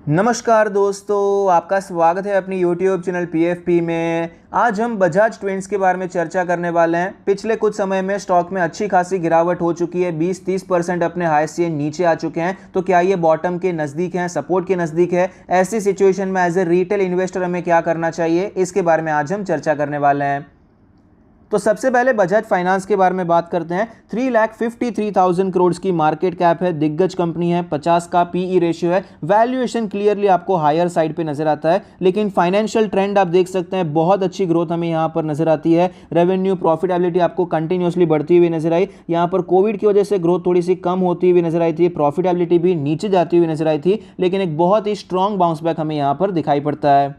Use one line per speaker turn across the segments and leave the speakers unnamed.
नमस्कार दोस्तों, आपका स्वागत है अपनी YouTube चैनल PFP में। आज हम बजाज ट्विंस के बारे में चर्चा करने वाले हैं। पिछले कुछ समय में स्टॉक में अच्छी खासी गिरावट हो चुकी है, 20-30% अपने हाई से नीचे आ चुके हैं। तो क्या ये बॉटम के नज़दीक हैं, सपोर्ट के नज़दीक है? ऐसी सिचुएशन में एज ए रिटेल इन्वेस्टर हमें क्या करना चाहिए, इसके बारे में आज हम चर्चा करने वाले हैं। तो सबसे पहले बजाज फाइनेंस के बारे में बात करते हैं। 3,53,000 करोड़ की मार्केट कैप है, दिग्गज कंपनी है, 50 का पीई रेशियो है। वैल्यूएशन क्लियरली आपको हायर साइड पे नजर आता है, लेकिन फाइनेंशियल ट्रेंड आप देख सकते हैं, बहुत अच्छी ग्रोथ हमें यहाँ पर नजर आती है। रेवेन्यू प्रॉफिटेबिलिटी आपको कंटिन्यूसली बढ़ती हुई नजर आई। यहाँ पर कोविड की वजह से ग्रोथ थोड़ी सी कम होती हुई नजर आई थी, प्रॉफिटेबिलिटी भी नीचे जाती हुई नजर आई थी, लेकिन एक बहुत ही स्ट्रॉन्ग बाउंस बैक हमें यहाँ पर दिखाई पड़ता है।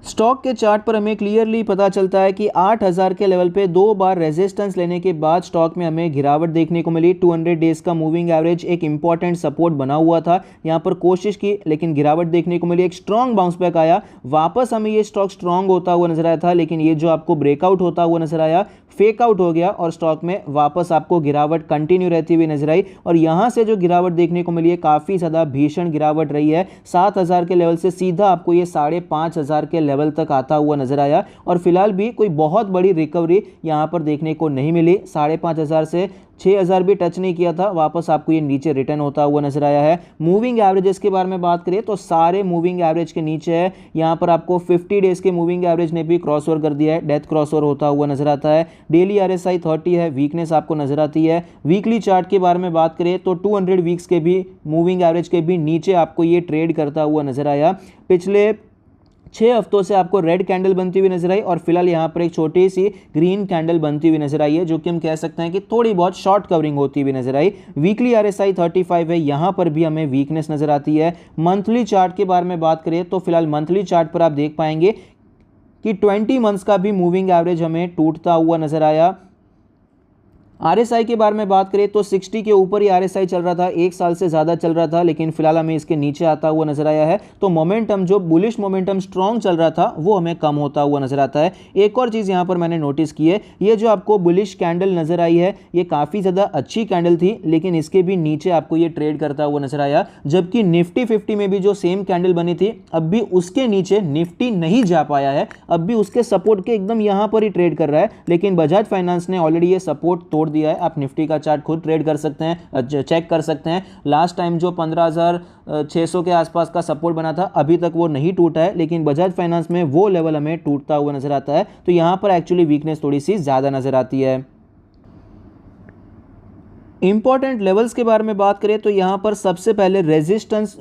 स्टॉक के चार्ट पर हमें क्लियरली पता चलता है कि 8,000 के लेवल पे दो बार रेजिस्टेंस लेने के बाद स्टॉक में हमें गिरावट देखने को मिली। 200 डेज का मूविंग एवरेज एक इंपॉर्टेंट सपोर्ट बना हुआ था, यहाँ पर कोशिश की लेकिन गिरावट देखने को मिली। एक स्ट्रॉन्ग बाउंस बैक आया, वापस हमें ये स्टॉक स्ट्रॉन्ग होता हुआ नजर आया था, लेकिन ये जो आपको ब्रेकआउट होता हुआ नजर आया, फेक आउट हो गया और स्टॉक में वापस आपको गिरावट कंटिन्यू रहती हुई नजर आई। और यहां से जो गिरावट देखने को मिली है, काफी ज्यादा भीषण गिरावट रही है। 7,000 के लेवल से सीधा आपको ये 5,500 के लेवल तक आता हुआ नजर आया और फिलहाल भी कोई बहुत बड़ी रिकवरी यहां पर देखने को नहीं मिली। 5,500 से 6,000 भी टच नहीं किया था, वापस आपको ये नीचे रिटर्न होता हुआ नजर आया है। मूविंग एवरेजेस के बारे में बात करें तो सारे मूविंग एवरेज के नीचे है। यहाँ पर आपको 50 डेज के मूविंग एवरेज ने भी क्रॉसओवर कर दिया है, डेथ क्रॉसओवर होता हुआ नजर आता है। डेली RSI 30 है, वीकनेस आपको नजर आती है। वीकली चार्ट के बारे में बात करें तो 200 वीक्स के भी मूविंग एवरेज के भी नीचे आपको ये ट्रेड करता हुआ नजर आया। पिछले 6 हफ्तों से आपको रेड कैंडल बनती हुई नजर आई और फिलहाल यहाँ पर एक छोटी सी ग्रीन कैंडल बनती हुई नजर आई है, जो कि हम कह सकते हैं कि थोड़ी बहुत शॉर्ट कवरिंग होती हुई नजर आई। वीकली RSI 35 है, यहाँ पर भी हमें वीकनेस नजर आती है। मंथली चार्ट के बारे में बात करें तो फिलहाल मंथली चार्ट पर आप देख पाएंगे कि 20 मंथ्स का भी मूविंग एवरेज हमें टूटता हुआ नजर आया। RSI के बारे में बात करें तो 60 के ऊपर ही RSI चल रहा था, एक साल से ज़्यादा चल रहा था, लेकिन फिलहाल हमें इसके नीचे आता हुआ नजर आया है। तो मोमेंटम, जो बुलिश मोमेंटम स्ट्रॉन्ग चल रहा था, वो हमें कम होता हुआ नजर आता है। एक और चीज़ यहाँ पर मैंने नोटिस की है, ये जो आपको बुलिश कैंडल नजर आई है, ये काफ़ी ज़्यादा अच्छी कैंडल थी, लेकिन इसके भी नीचे आपको ये ट्रेड करता हुआ नजर आया। जबकि निफ्टी 50 में भी जो सेम कैंडल बनी थी, अब भी उसके नीचे निफ्टी नहीं जा पाया है, अब भी उसके सपोर्ट के एकदम यहाँ पर ही ट्रेड कर रहा है। लेकिन बजाज फाइनेंस ने ऑलरेडी ये सपोर्ट तोड़ दिया है। आप निफ्टी का चार्ट खुद ट्रेड कर सकते हैं, चेक कर सकते हैं। लास्ट टाइम जो 15,600 के आसपास का सपोर्ट बना था, अभी तक वो नहीं टूटा है, लेकिन बजाज फाइनेंस में वो लेवल हमें टूटता हुआ नजर आता है। तो यहां पर एक्चुअली वीकनेस थोड़ी सी ज्यादा नजर आती है। इंपॉर्टेंट लेवल्स के बारे में बात करें तो यहां पर सबसे पहले रेजिस्टेंस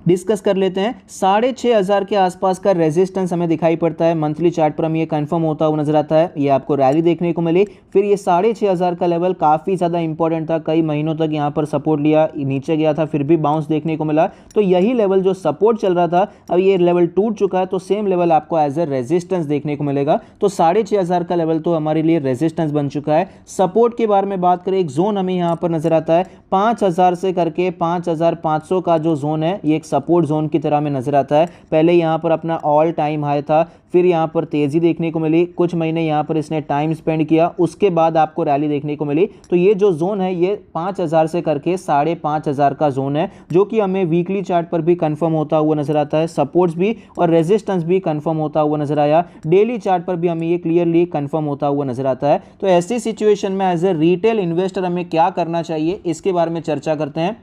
डिस्कस कर लेते हैं। 6,500 के आसपास का रेजिस्टेंस हमें दिखाई पड़ता है। मंथली चार्ट पर हमें ये कंफर्म होता हुआ नजर आता है, ये आपको रैली देखने को मिली। फिर ये 6,500 का लेवल काफ़ी ज़्यादा इंपॉर्टेंट था, कई महीनों तक यहाँ पर सपोर्ट लिया, नीचे गया था, फिर भी बाउंस देखने को मिला। तो यही लेवल जो सपोर्ट चल रहा था, अब ये लेवल टूट चुका है, तो सेम लेवल आपको एज ए रेजिस्टेंस देखने को मिलेगा। तो 6,500 का लेवल तो हमारे लिए रेजिस्टेंस बन चुका है। सपोर्ट के बारे में बात करें, एक जोन हमें यहाँ पर नजर आता है 5,000 से करके 5,500 का जो जोन है, ये एक सपोर्ट जोन की तरह में नजर आता है। पहले यहाँ पर अपना ऑल टाइम हाई था, फिर यहाँ पर तेजी देखने को मिली, कुछ महीने यहाँ पर इसने टाइम स्पेंड किया, उसके बाद आपको रैली देखने को मिली। तो ये जो जोन है, ये 5,000 से करके 5,500 का जोन है, जो कि हमें वीकली चार्ट पर भी कंफर्म होता हुआ नजर आता है। सपोर्ट्स भी और रेजिस्टेंस भी कंफर्म होता हुआ नजर आया। डेली चार्ट पर भी हमें ये क्लियरली कंफर्म होता हुआ नजर आता है। तो ऐसी सिचुएशन में एज ए रिटेल इन्वेस्टर हमें क्या करना चाहिए, इसके बारे में चर्चा करते हैं।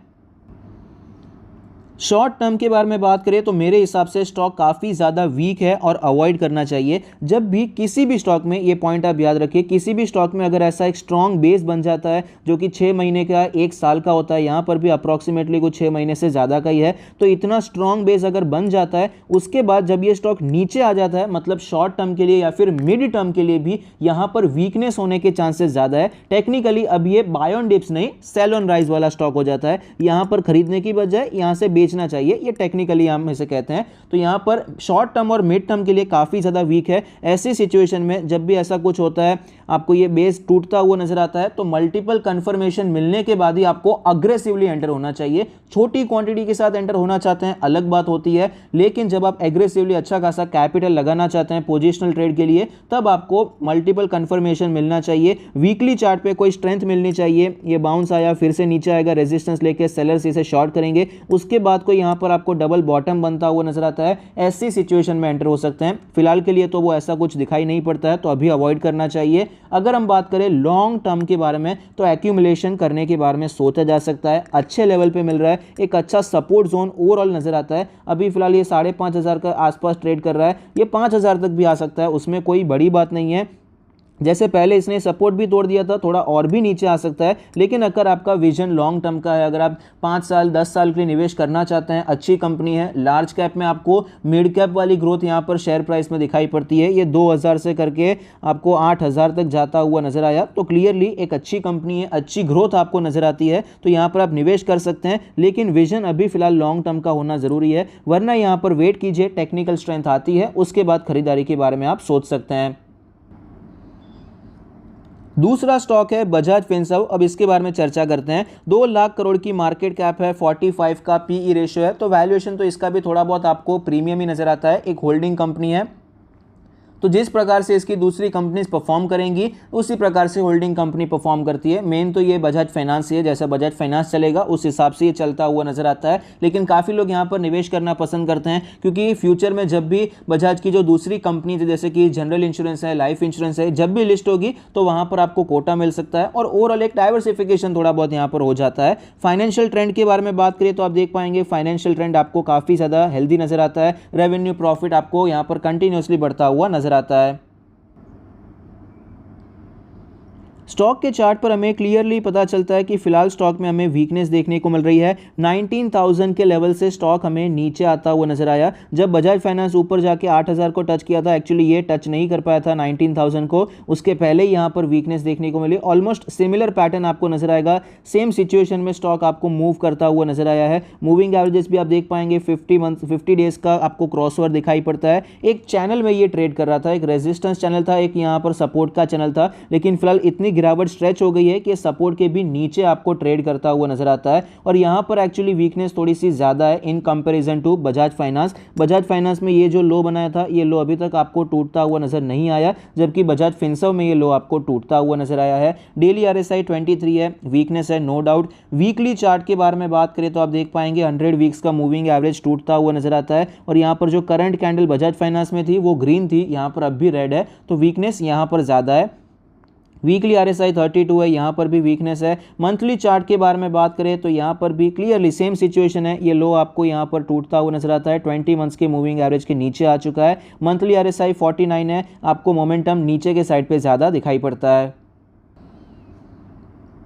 शॉर्ट टर्म के बारे में बात करें तो मेरे हिसाब से स्टॉक काफ़ी ज़्यादा वीक है और अवॉइड करना चाहिए। जब भी किसी भी स्टॉक में, ये पॉइंट आप याद रखिए, किसी भी स्टॉक में अगर ऐसा एक स्ट्रॉन्ग बेस बन जाता है जो कि 6 महीने का, 1 साल का होता है, यहाँ पर भी अप्रॉक्सीमेटली कुछ 6 महीने से ज़्यादा का ही है, तो इतना स्ट्रॉन्ग बेस अगर बन जाता है, उसके बाद जब ये स्टॉक नीचे आ जाता है, मतलब शॉर्ट टर्म के लिए या फिर मिड टर्म के लिए भी यहाँ पर वीकनेस होने के चांसेस ज़्यादा है। टेक्निकली अब ये बाय ऑन डिप्स नहीं, सेल ऑन राइज वाला स्टॉक हो जाता है। यहाँ पर खरीदने की बजाय यहाँ से बेचना चाहिए, ये टेक्निकली हम इसे कहते हैं। तो यहां पर शॉर्ट टर्म और मिड टर्म के लिए काफी ज्यादा वीक है। ऐसी सिचुएशन में जब भी ऐसा कुछ होता है, आपको ये बेस टूटता हुआ नजर आता है, तो मल्टीपल कंफर्मेशन मिलने के बाद ही आपको अग्रेसिवली एंटर होना चाहिए। छोटी क्वांटिटी के साथ एंटर होना चाहते हैं अलग बात होती है, लेकिन जब आप एग्रेसिवली अच्छा खासा कैपिटल लगाना चाहते हैं पोजिशनल ट्रेड के लिए, तब आपको मल्टीपल कंफर्मेशन मिलना चाहिए। वीकली चार्ट पे कोई स्ट्रेंथ मिलनी चाहिए। ये बाउंस आया, फिर से नीचे आएगा, रेजिस्टेंस लेके सेलर्स इसे शॉर्ट करेंगे, उसके बाद कोई यहां पर आपको डबल बॉटम बनता हुआ नजर आता है, ऐसी सिचुएशन में एंटर हो सकते हैं। फिलहाल के लिए तो वो ऐसा कुछ दिखाई नहीं पड़ता है, तो अभी अवॉइड करना चाहिए। अगर हम बात करें लॉन्ग टर्म के बारे में, तो एक्यूमुलेशन करने के बारे में सोचा जा सकता है। अच्छे लेवल पे मिल रहा है, एक अच्छा सपोर्ट जोन ओवरऑल नजर आता है। अभी फिलहाल ये 5,500 के आसपास ट्रेड कर रहा है, ये 5,000 तक भी आ सकता है, उसमें कोई बड़ी बात नहीं है। जैसे पहले इसने सपोर्ट भी तोड़ दिया था, थोड़ा और भी नीचे आ सकता है, लेकिन अगर आपका विजन लॉन्ग टर्म का है, अगर आप 5 साल 10 साल के लिए निवेश करना चाहते हैं, अच्छी कंपनी है, लार्ज कैप में आपको मिड कैप वाली ग्रोथ यहाँ पर शेयर प्राइस में दिखाई पड़ती है। ये 2,000 से करके आपको 8,000 तक जाता हुआ नजर आया, तो क्लियरली एक अच्छी कंपनी है, अच्छी ग्रोथ आपको नजर आती है, तो यहाँ पर आप निवेश कर सकते हैं। लेकिन विजन अभी फिलहाल लॉन्ग टर्म का होना जरूरी है, वरना यहाँ पर वेट कीजिए, टेक्निकल स्ट्रेंथ आती है, उसके बाद खरीदारी के बारे में आप सोच सकते हैं। दूसरा स्टॉक है बजाज फिनसर्व। अब इसके बारे में चर्चा करते हैं। 2 लाख करोड़ की मार्केट कैप है, 45 का पीई रेशियो है, तो वैल्यूएशन तो इसका भी थोड़ा बहुत आपको प्रीमियम ही नजर आता है। एक होल्डिंग कंपनी है, तो जिस प्रकार से इसकी दूसरी कंपनीज परफॉर्म करेंगी, उसी प्रकार से होल्डिंग कंपनी परफॉर्म करती है। मेन तो ये बजाज फाइनेंस ही है, जैसा बजाज फाइनेंस चलेगा उस हिसाब से ये चलता हुआ नजर आता है। लेकिन काफ़ी लोग यहाँ पर निवेश करना पसंद करते हैं, क्योंकि फ्यूचर में जब भी बजाज की जो दूसरी कंपनी जैसे कि जनरल इंश्योरेंस है, लाइफ इंश्योरेंस है, जब भी लिस्ट होगी तो वहाँ पर आपको कोटा मिल सकता है, और ओवरऑल एक डाइवर्सिफिकेशन थोड़ा बहुत यहाँ पर हो जाता है। फाइनेंशियल ट्रेंड के बारे में बात करें तो आप देख पाएंगे फाइनेंशियल ट्रेंड आपको काफ़ी ज़्यादा हेल्दी नजर आता है। रेवेन्यू प्रॉफिट आपको यहाँ पर कंटिन्यूसली बढ़ता हुआ नजर आता है। स्टॉक के चार्ट पर हमें क्लियरली पता चलता है कि फिलहाल स्टॉक में हमें वीकनेस देखने को मिल रही है। 19,000 के लेवल से स्टॉक हमें नीचे आता हुआ नजर आया। जब बजाज फाइनेंस ऊपर जाके 8,000 को टच किया था, एक्चुअली ये टच नहीं कर पाया था 19,000 को, उसके पहले ही यहाँ पर वीकनेस देखने को मिली। ऑलमोस्ट सिमिलर पैटर्न आपको नजर आएगा, सेम सिचुएशन में स्टॉक आपको मूव करता हुआ नजर आया है। मूविंग एवरेजेस भी आप देख पाएंगे 50 डेज का आपको क्रॉसओवर दिखाई पड़ता है। एक चैनल में ये ट्रेड कर रहा था, एक रेजिस्टेंस चैनल था, एक यहाँ पर सपोर्ट का चैनल था, लेकिन फिलहाल इतनी गिरावट स्ट्रेच हो गई है कि सपोर्ट के भी नीचे आपको ट्रेड करता हुआ नजर आता है। और यहां पर एक्चुअली वीकनेस थोड़ी सी ज्यादा है in comparison to Bajaj Finance. Bajaj Finance में ये जो लो बनाया था, ये लो अभी तक आपको टूटता हुआ नजर नहीं आया, जबकि बजाज फिनसर्व में ये लो आपको टूटता हुआ नजर आया है। डेली आरएसआई 23 है, वीकनेस है नो डाउट। वीकली चार्ट के बारे में बात करें तो आप देख पाएंगे 100 वीक्स का मूविंग एवरेज टूटता हुआ नजर आता है, और यहां पर जो करंट कैंडल बजाज फाइनेंस में थी वो ग्रीन थी, यहां पर अब भी रेड है, तो वीकनेस यहां पर ज्यादा है। वीकली आरएसआई 32 है, यहाँ पर भी वीकनेस है। मंथली चार्ट के बारे में बात करें तो यहाँ पर भी क्लियरली सेम सिचुएशन है, ये लो आपको यहाँ पर टूटता हुआ नजर आता है। 20 मंथ्स के मूविंग एवरेज के नीचे आ चुका है। मंथली आरएसआई 49 है, आपको मोमेंटम नीचे के साइड पे ज़्यादा दिखाई पड़ता है।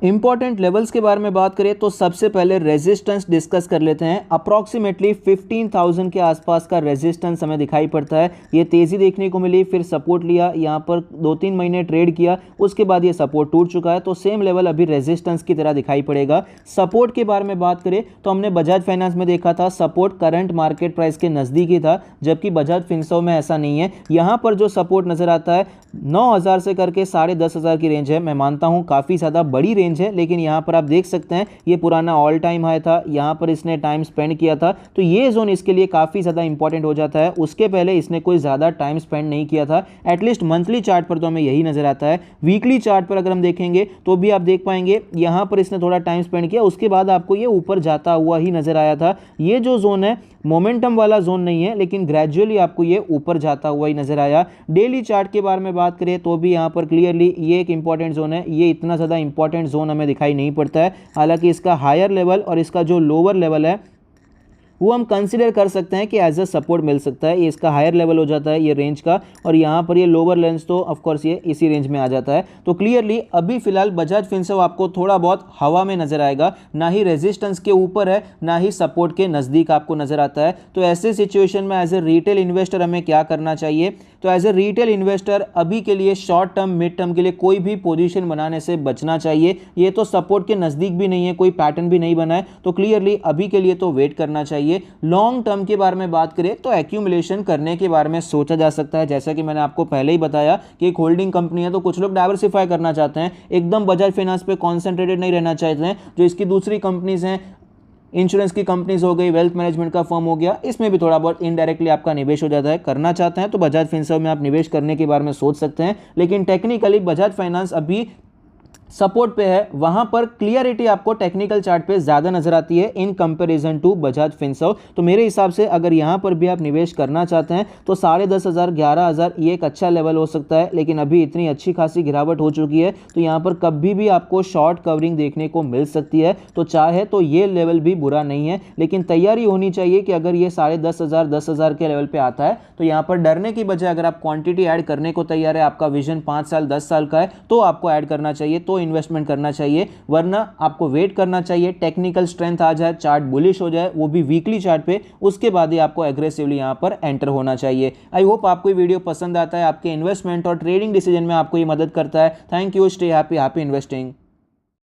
इंपॉर्टेंट लेवल्स के बारे में बात करें तो सबसे पहले रेजिस्टेंस डिस्कस कर लेते हैं। अप्रॉक्सीमेटली 15,000 के आसपास का रेजिस्टेंस हमें दिखाई पड़ता है। ये तेज़ी देखने को मिली, फिर सपोर्ट लिया, यहाँ पर 2-3 महीने ट्रेड किया, उसके बाद ये सपोर्ट टूट चुका है, तो सेम लेवल अभी रेजिस्टेंस की तरह दिखाई पड़ेगा। सपोर्ट के बारे में बात करें तो हमने बजाज फाइनेंस में देखा था सपोर्ट करंट मार्केट प्राइस के नज़दीक ही था, जबकि बजाज फिनसर्व में ऐसा नहीं है। यहाँ पर जो सपोर्ट नज़र आता है 9,000 से करके 10,500 की रेंज है। मैं मानता हूँ काफ़ी ज़्यादा बड़ी रेंज है, लेकिन यहां पर आप देख सकते हैं ये पुराना ऑल टाइम हाई था, यहां पर इसने टाइम स्पेंड किया था, तो ये जोन इसके लिए काफी ज्यादा इंपॉर्टेंट हो जाता है। उसके पहले इसने कोई ज्यादा टाइम स्पेंड नहीं किया था, एटलीस्ट मंथली चार्ट पर तो हमें यही नजर आता है। वीकली चार्ट पर अगर हम देखेंगे तो भी आप देख पाएंगे यहां पर इसने थोड़ा टाइम स्पेंड किया, उसके बाद आपको ये ऊपर जाता हुआ ही नजर आया था। ये जो जोन है मोमेंटम वाला जोन नहीं है, लेकिन ग्रेजुअली आपको ये ऊपर जाता हुआ ही नजर आया। डेली चार्ट के बारे में बात करें तो भी यहाँ पर क्लियरली ये एक इंपॉर्टेंट जोन है, ये इतना ज़्यादा इंपॉर्टेंट जोन हमें दिखाई नहीं पड़ता है। हालांकि इसका हायर लेवल और इसका जो लोअर लेवल है वो हम कंसीडर कर सकते हैं कि एज अ सपोर्ट मिल सकता है। ये इसका हायर लेवल हो जाता है ये रेंज का, और यहाँ पर ये लोअर रेंज तो ऑफ कोर्स ये इसी रेंज में आ जाता है। तो क्लियरली अभी फिलहाल बजाज फिनसर्व आपको थोड़ा बहुत हवा में नजर आएगा, ना ही रेजिस्टेंस के ऊपर है, ना ही सपोर्ट के नज़दीक आपको नजर आता है। तो ऐसे सिचुएशन में एज ए रिटेल इन्वेस्टर हमें क्या करना चाहिए? तो एज ए रिटेल इन्वेस्टर अभी के लिए शॉर्ट टर्म मिड टर्म के लिए कोई भी पोजीशन बनाने से बचना चाहिए। ये तो सपोर्ट के नज़दीक भी नहीं है, कोई पैटर्न भी नहीं बना है, तो क्लियरली अभी के लिए तो वेट करना चाहिए। लॉन्ग टर्म के बारे में बात करें तो एक्यूमुलेशन करने के बारे में सोचा जा सकता है। जैसा कि मैंने आपको पहले ही बताया कि एक होल्डिंग कंपनी है, तो कुछ लोग डाइवर्सिफाई करना चाहते हैं, एकदम बजाज फाइनेंस पे कॉन्सेंट्रेटेड नहीं रहना चाहते हैं। जो इसकी दूसरी कंपनीज हैं, इंश्योरेंस की कंपनीज हो गई, वेल्थ मैनेजमेंट का फर्म हो गया, इसमें भी थोड़ा बहुत इनडायरेक्टली आपका निवेश हो जाता है। करना चाहते हैं तो बजाज फिनसर्व में आप निवेश करने के बारे में सोच सकते हैं, लेकिन टेक्निकली बजाज फाइनेंस अभी सपोर्ट पे है, वहां पर क्लियरिटी आपको टेक्निकल चार्ट पे ज्यादा नजर आती है in comparison to Bajaj Finserv. तो मेरे हिसाब से अगर यहां पर भी आप निवेश करना चाहते हैं तो 10,500 11,000 ये एक अच्छा लेवल हो सकता है, लेकिन अभी इतनी अच्छी खासी गिरावट हो चुकी है तो यहां पर कभी भी आपको शॉर्ट कवरिंग देखने को मिल सकती है। तो चाहे तो ये लेवल भी बुरा नहीं है, लेकिन तैयारी होनी चाहिए कि अगर ये 10,500 10,000 के लेवल पे आता है तो यहां पर डरने की बजाय अगर आप क्वांटिटी ऐड करने को तैयार है, आपका विजन 5 साल 10 साल का है, तो आपको ऐड करना चाहिए, तो इन्वेस्टमेंट करना चाहिए। वरना आपको वेट करना चाहिए, टेक्निकल स्ट्रेंथ आ जाए, चार्ट बुलिश हो जाए, वो भी वीकली चार्ट पे, उसके बाद ही आपको एग्रेसिवली यहां पर एंटर होना चाहिए। आई होप आपको ये वीडियो पसंद आता है, आपके इन्वेस्टमेंट और ट्रेडिंग डिसीजन में आपको ये मदद करता है। Thank you, stay happy, happy investing.